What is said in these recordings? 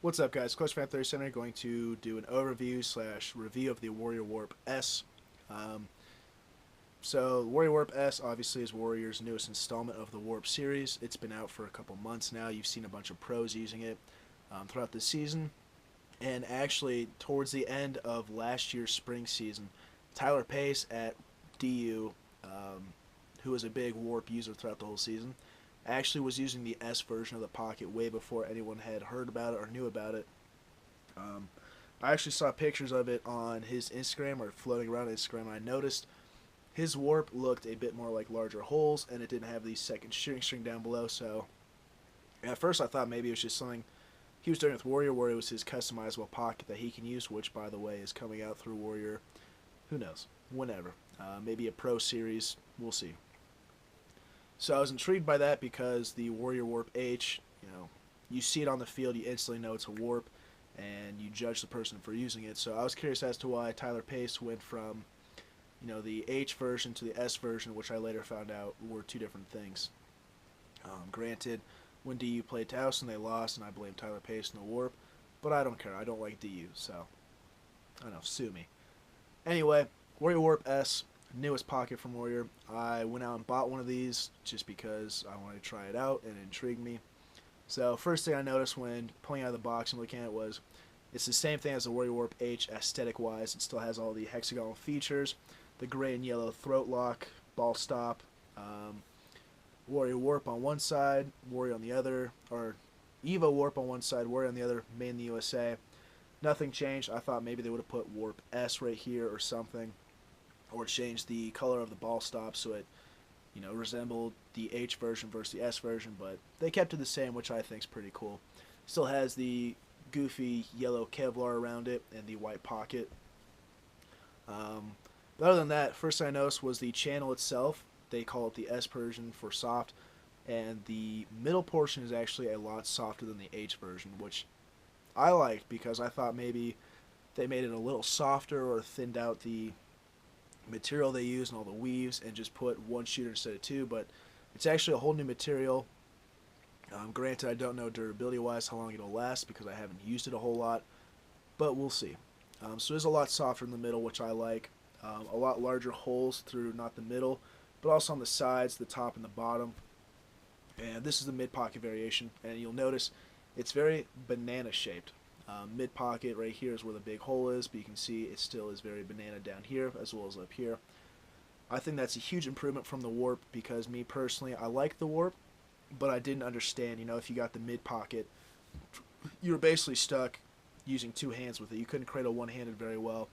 What's up, guys? ClutchFan37 going to do an overview slash review of the Warrior Warp S. Um, Warrior Warp S obviously is Warrior's newest installment of the Warp series. It's been out for a couple months now. You've seen a bunch of pros using it throughout the season. And actually, towards the end of last year's spring season, Tyler Pace at DU, who was a big Warp user throughout the whole season, actually was using the S version of the Pocket way before anyone had heard about it or knew about it. Um, I actually saw pictures of it on his Instagram or floating around Instagram, and I noticed his Warp looked a bit more like larger holes, and it didn't have the second shooting string down below. So at first I thought maybe it was just something he was doing with Warrior, where it was his customizable pocket that he can use, which, by the way, is coming out through Warrior. Who knows? Whenever. Maybe a Pro Series. We'll see. So I was intrigued by that because the Warrior Warp H, you see it on the field, you instantly know it's a Warp, and you judge the person for using it. So I was curious as to why Tyler Pace went from, the H version to the S version, which I later found out were two different things. Granted, when DU played Towson, they lost, and I blame Tyler Pace in the Warp, but I don't care. I don't like DU, so I don't know, sue me. Anyway, Warrior Warp S, newest pocket from Warrior. I went out and bought one of these just because I wanted to try it out and it intrigued me. So first thing I noticed when pulling out of the box and looking at it was it's the same thing as the Warrior Warp H aesthetic wise. It still has all the hexagonal features, the gray and yellow throat lock, ball stop, Warrior Warp on one side, Warrior on the other, or Evo Warp on one side, Warrior on the other, made in the USA. Nothing changed. I thought maybe they would have put Warp S right here or something, or change the color of the ball stop so it, resembled the H version versus the S version, but they kept it the same, which I think is pretty cool. Still has the goofy yellow Kevlar around it and the white pocket. But other than that, first thing I noticed was the channel itself. They call it the S version for soft, and the middle portion is actually a lot softer than the H version, which I liked because I thought maybe they made it a little softer or thinned out the material they use and all the weaves and just put one shooter instead of two, but it's actually a whole new material. Granted, I don't know durability wise how long it'll last because I haven't used it a whole lot, but we'll see. So it's a lot softer in the middle, which I like. A lot larger holes through not the middle but also on the sides, the top and the bottom. And this is the mid pocket variation, and you'll notice it's very banana shaped. Mid pocket right here is where the big hole is, but you can see it still is very banana down here as well as up here. I think that's a huge improvement from the Warp because me personally, I like the Warp, but I didn't understand, if you got the mid pocket, you were basically stuck using two hands with it. You couldn't cradle one-handed very well.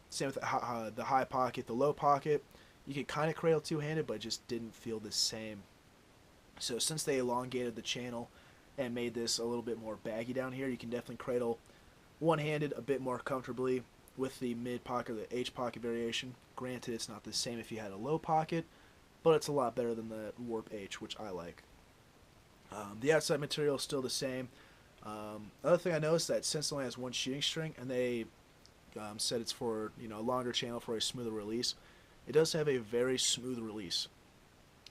Same with the high pocket, the low pocket. You could kind of cradle two-handed, but it just didn't feel the same. So since they elongated the channel and made this a little bit more baggy down here, you can definitely cradle one-handed a bit more comfortably with the mid pocket or the H pocket variation. Granted, it's not the same if you had a low pocket, but it's a lot better than the Warp H, which I like. The outside material is still the same. Another thing I noticed that since it only has one shooting string, and they said it's for a longer channel for a smoother release, it does have a very smooth release.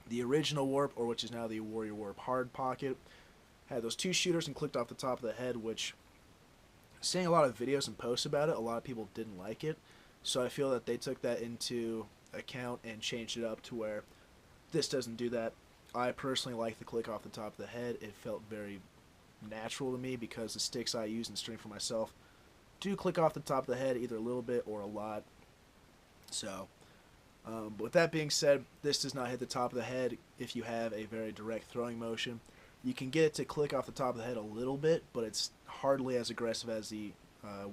The original Warp, or which is now the Warrior Warp Hard Pocket, had those two shooters and clicked off the top of the head, which, seeing a lot of videos and posts about it, a lot of people didn't like it. So I feel that they took that into account and changed it up to where this doesn't do that. I personally like the click off the top of the head. It felt very natural to me because the sticks I use and string for myself do click off the top of the head either a little bit or a lot. So but with that being said, this does not hit the top of the head if you have a very direct throwing motion. You can get it to click off the top of the head a little bit, but it's hardly as aggressive as the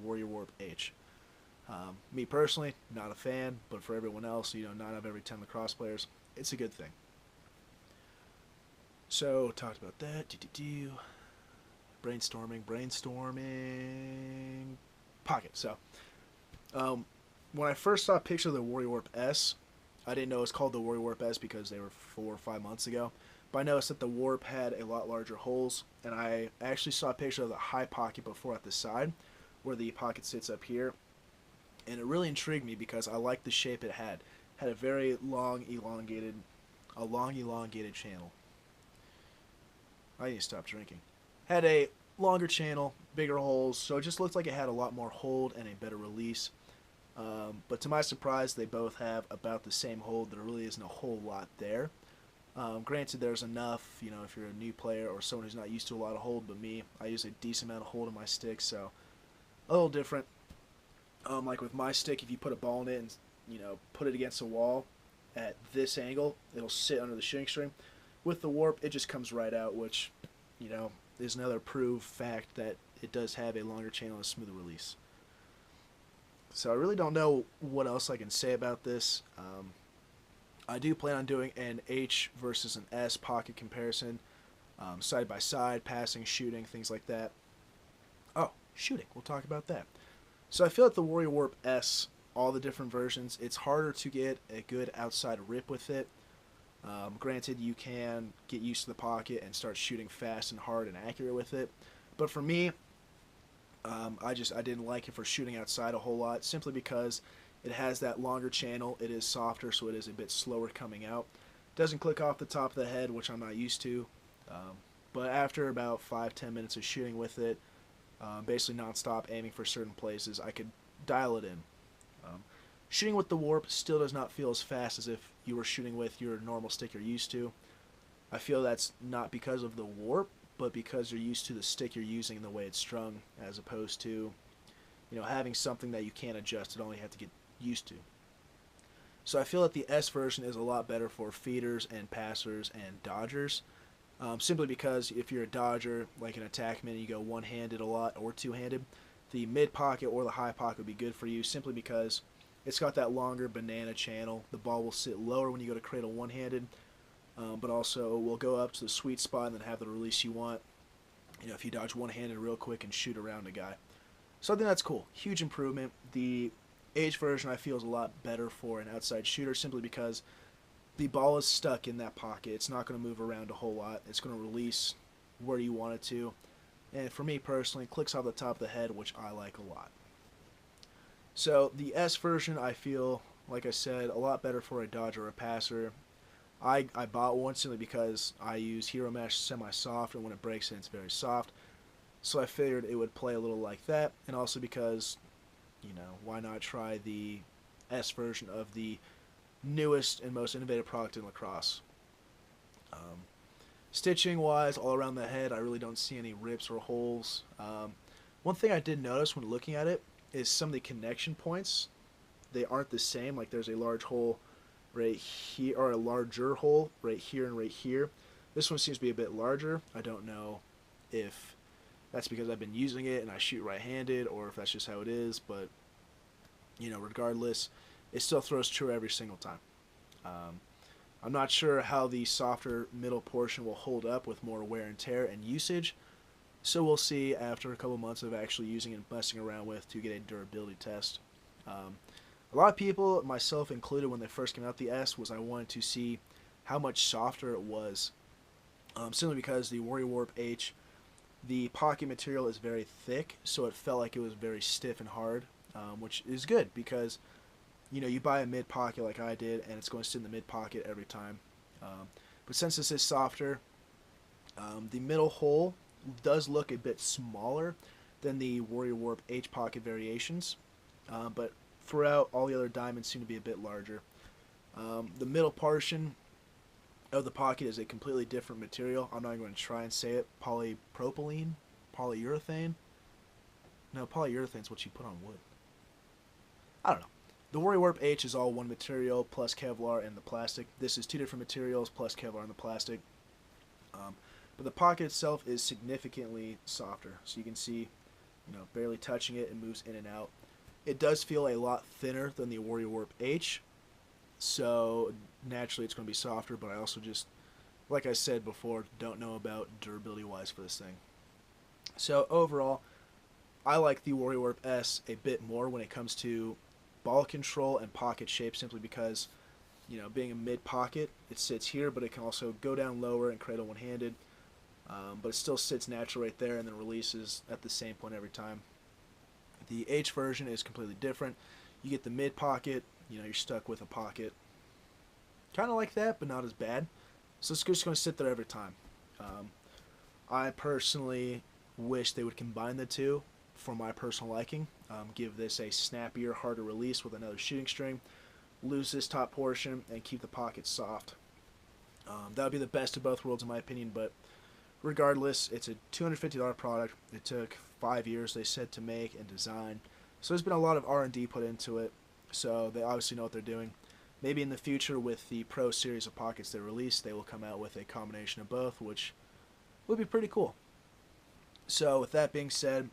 Warrior Warp H. Me personally, not a fan, but for everyone else, 9 out of every 10 lacrosse players, it's a good thing. So, talked about that. Brainstorming. Pocket. So, when I first saw a picture of the Warrior Warp S, I didn't know it was called the Warrior Warp S because they were 4 or 5 months ago. But I noticed that the Warp had a lot larger holes, and I actually saw a picture of the high pocket before at the side, where the pocket sits up here. And it really intrigued me because I liked the shape it had. It had a very long, elongated channel. I need to stop drinking. Had a longer channel, bigger holes, so it just looked like it had a lot more hold and a better release. But to my surprise, they both have about the same hold. There really isn't a whole lot there. Granted, there's enough, you know, if you're a new player or someone who's not used to a lot of hold, but me, I use a decent amount of hold on my stick, so a little different. Like with my stick, if you put a ball in it and, you know, put it against a wall at this angle, it'll sit under the shooting string. With the warp, it just comes right out, which, you know, is another proof fact that it does have a longer channel and a smoother release. So I really don't know what else I can say about this. I do plan on doing an H versus an S pocket comparison, side by side, passing, shooting, things like that. Oh, shooting, we'll talk about that. So I feel like the Warrior Warp S, all the different versions, it's harder to get a good outside rip with it. Granted, you can get used to the pocket and start shooting fast and hard and accurate with it. But for me, I didn't like it for shooting outside a whole lot, simply because it has that longer channel. It is softer, so it is a bit slower coming out. Doesn't click off the top of the head, which I'm not used to. But after about 5-10 minutes of shooting with it, basically non-stop aiming for certain places, I could dial it in. Shooting with the warp still does not feel as fast as if you were shooting with your normal stick you're used to. I feel that's not because of the warp, but because you're used to the stick you're using and the way it's strung, as opposed to, you know, having something that you can't adjust and only have to get used to. So I feel that the S version is a lot better for feeders and passers and dodgers, simply because if you're a dodger, like an attackman, you go one-handed a lot or two-handed, the mid-pocket or the high pocket would be good for you, simply because it's got that longer banana channel. The ball will sit lower when you go to cradle one-handed, but also will go up to the sweet spot and then have the release you want. You know, if you dodge one-handed real quick and shoot around a guy. So I think that's cool. Huge improvement. The H version I feel is a lot better for an outside shooter, simply because the ball is stuck in that pocket. It's not going to move around a whole lot. It's going to release where you want it to. And for me personally, it clicks off the top of the head, which I like a lot. So the S version I feel, like I said, a lot better for a dodger or a passer. I bought one simply because I use Hero Mesh semi-soft, and when it breaks in, it's very soft. So I figured it would play a little like that, and also because, you know, why not try the S version of the newest and most innovative product in lacrosse. Stitching wise, all around the head, I really don't see any rips or holes. One thing I did notice when looking at it is some of the connection points, they aren't the same. Like there's a large hole right here, or a larger hole right here and right here. This one seems to be a bit larger. I don't know if that's because I've been using it and I shoot right-handed, or if that's just how it is, but you know, regardless, it still throws true every single time. I'm not sure how the softer middle portion will hold up with more wear and tear and usage, so we'll see after a couple months of actually using it and messing around with to get a durability test. A lot of people, myself included, when they first came out the S, I wanted to see how much softer it was, simply because the Warrior Warp H, the pocket material is very thick, so it felt like it was very stiff and hard, which is good because, you know, you buy a mid pocket like I did, and it's going to sit in the mid pocket every time. But since this is softer, the middle hole does look a bit smaller than the Warrior Warp H pocket variations, but throughout all the other diamonds seem to be a bit larger. The middle portion of the pocket is a completely different material. I'm not going to try and say it. Polypropylene? Polyurethane? No, polyurethane is what you put on wood. I don't know. The Warrior Warp H is all one material plus Kevlar and the plastic. This is two different materials plus Kevlar and the plastic. But the pocket itself is significantly softer. So you can see, you know, barely touching it, it moves in and out. It does feel a lot thinner than the Warrior Warp H. So naturally it's going to be softer, but I also just, like I said before, don't know about durability wise for this thing. So overall, I like the Warrior Warp S a bit more when it comes to ball control and pocket shape, simply because, you know, being a mid pocket, it sits here, but it can also go down lower and cradle one-handed, but it still sits natural right there and then releases at the same point every time. The H version is completely different. You get the mid pocket, you know, you're stuck with a pocket kind of like that, but not as bad. So it's just going to sit there every time. I personally wish they would combine the two for my personal liking. Give this a snappier, harder release with another shooting string, lose this top portion, and keep the pocket soft. That would be the best of both worlds in my opinion, but regardless, it's a $250 product. It took 5 years, they said, to make and design. So there's been a lot of R&D put into it, so they obviously know what they're doing. Maybe in the future with the Pro series of pockets they release, they will come out with a combination of both, which would be pretty cool. So with that being said,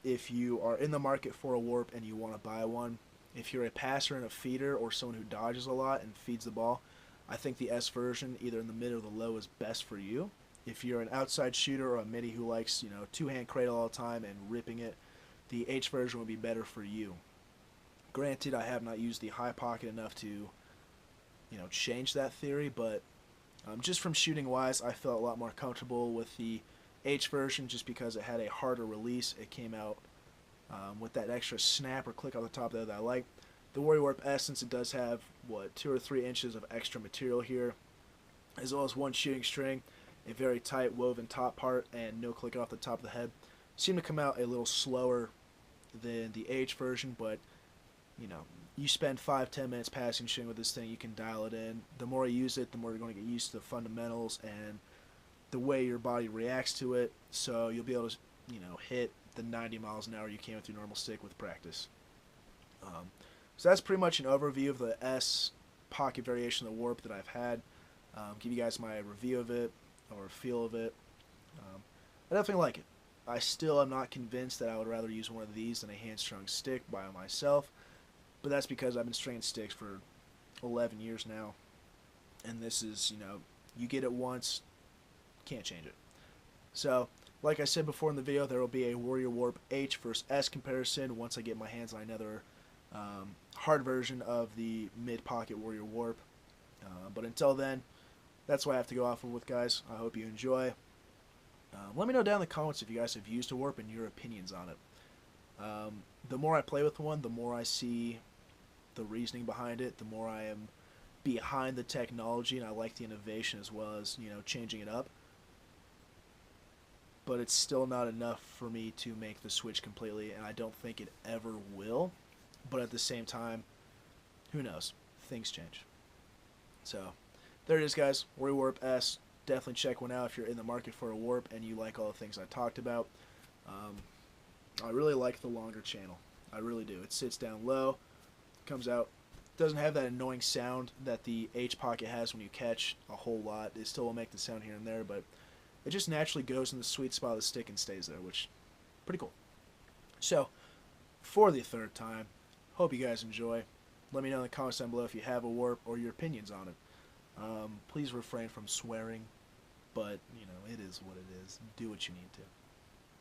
if you are in the market for a warp and you want to buy one, if you're a passer and a feeder or someone who dodges a lot and feeds the ball, I think the S version, either in the mid or the low, is best for you. If you're an outside shooter or a midi who likes, two-hand cradle all the time and ripping it, the H version would be better for you. Granted, I have not used the high pocket enough to, change that theory, but just from shooting wise, I felt a lot more comfortable with the H version just because it had a harder release. It came out with that extra snap or click on the top there that I like. The Warrior Warp S, since it does have, 2 or 3 inches of extra material here, as well as one shooting string, a very tight woven top part, and no click off the top of the head, seem to come out a little slower than the H version, but you spend 5-10 minutes passing shooting with this thing, you can dial it in. The more you use it, the more you're going to get used to the fundamentals and the way your body reacts to it, so you'll be able to hit the 90 miles an hour you can with your normal stick with practice. So that's pretty much an overview of the S pocket variation of the Warp that I've had. Give you guys my review of it or feel of it. I definitely like it. I still am not convinced that I would rather use one of these than a hand-strung stick by myself, but that's because I've been stringing sticks for 11 years now, and this is, you get it once, can't change it. So, like I said before in the video, there will be a Warrior Warp H versus S comparison once I get my hands on another hard version of the mid-pocket Warrior Warp. But until then, that's what I have to go off of with, guys. I hope you enjoy. Let me know down in the comments if you guys have used a Warp and your opinions on it. The more I play with one, the more I see the reasoning behind it, the more I am behind the technology, and I like the innovation as well as, changing it up. But it's still not enough for me to make the switch completely, and I don't think it ever will. But at the same time, who knows? Things change. So, there it is, guys. Warrior Warp S. Definitely check one out if you're in the market for a Warp and you like all the things I talked about. I really like the longer channel. I really do. It sits down low, comes out, doesn't have that annoying sound that the H pocket has when you catch a whole lot. It still will make the sound here and there, but it just naturally goes in the sweet spot of the stick and stays there, which is pretty cool. So, for the third time, hope you guys enjoy. Let me know in the comments down below if you have a Warp or your opinions on it. Please refrain from swearing, but, it is what it is. Do what you need to.